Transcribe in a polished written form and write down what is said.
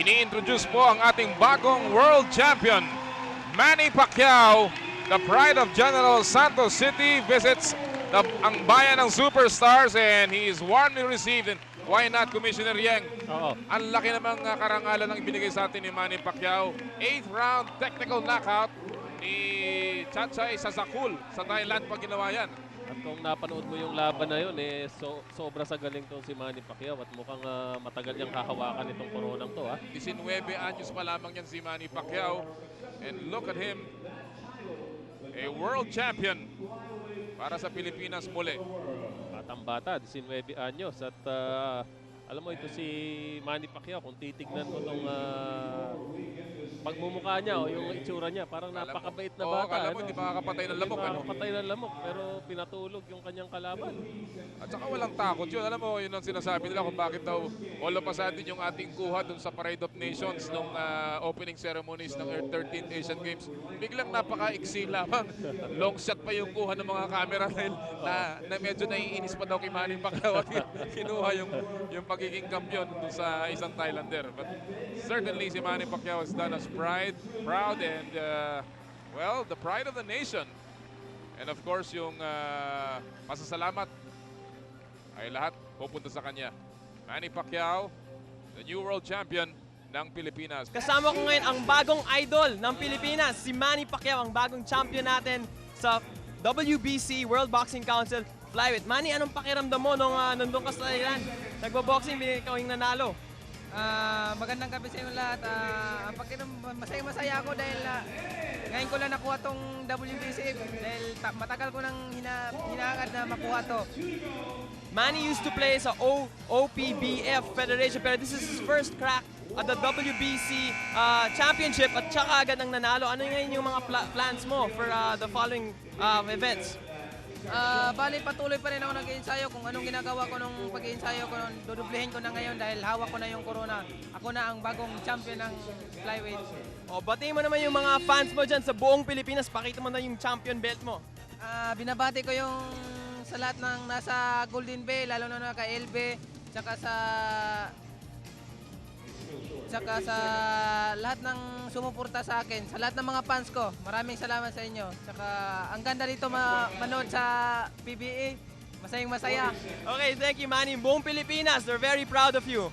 Ini-introduce po ang ating bagong world champion, Manny Pacquiao. The pride of General Santos City visits ang bayan ng superstars and he is warmly received. And why not, Commissioner Yang? Ang laki namang karangalan ng ibinigay sa atin ni Manny Pacquiao. 8th round technical knockout ni Chachay Sazakul sa Thailand pag ginawa yan. At kung napanood mo yung laban na yun, sobra sa galing to si Manny Pacquiao at mukhang matagal niyang hahawakan itong koronang to. 19 anyos pa lamang yan si Manny Pacquiao. And look at him, a world champion para sa Pilipinas muli. Batang-bata, 19 anyos. At alam mo ito si Manny Pacquiao, kung titignan mo itong pagmumukha niya o yung itsura niya, parang napakabait na bata. Kala mo hindi makakapatay ng lamok. Makakapatay ng lamok, pero pinatulog yung kanyang kalaban. At saka walang takot yun. Alam mo, yun ang sinasabi nila kung bakit daw all of a sudden yung ating kuha dun sa Parade of Nations nung opening ceremonies ng 13th Asian Games. Biglang napaka-iksi lamang. Long shot pa yung kuha ng mga camera dahil na medyo naiinis pa daw kay Manny Pacquiao at kinuha yung pagiging kampiyon dun sa isang Thailander. But certainly si Manny Pacquiao has done us proud and well, the pride of the nation. And of course, yung pasasalamat ay lahat pupunta sa kanya. Manny Pacquiao, the new world champion ng Pilipinas. Kasama ko ngayon ang bagong idol ng Pilipinas, si Manny Pacquiao, ang bagong champion natin sa WBC, World Boxing Council Flyweight. Manny, anong pakiramdam mo nung nandun ka sa Thailand? Nagbo-boxing, ikaw yung nanalo. Magandang gabi sa inyo lahat. Masaya ako dahil ngayon ko lang nakuha tong WBC dahil matagal ko nang hinahangad na makuha to. Manny used to play sa OPBF Federation pero this is his first crack at the WBC Championship at saka agad ang nanalo. Ano ngayon yung mga plans mo for the following events? Bali, patuloy pa rin ako nag-iensayo kung anong ginagawa ko nung pag-iensayo ko, dudublehin ko na ngayon dahil hawak ko na yung corona. Ako na ang bagong champion ng flyweight. Batiin mo naman yung mga fans mo dyan sa buong Pilipinas. Pakita mo na yung champion belt mo. Binabati ko yung sa lahat ng nasa Golden Bay, lalo na kay LB, tsaka sa lahat ng sumuporta sa akin, sa lahat ng mga fans ko. Maraming salamat sa inyo. Tsaka ang ganda dito manood sa PBA. Masayang masaya. Okay, thank you, Manny. Buong Pilipinas, they're very proud of you.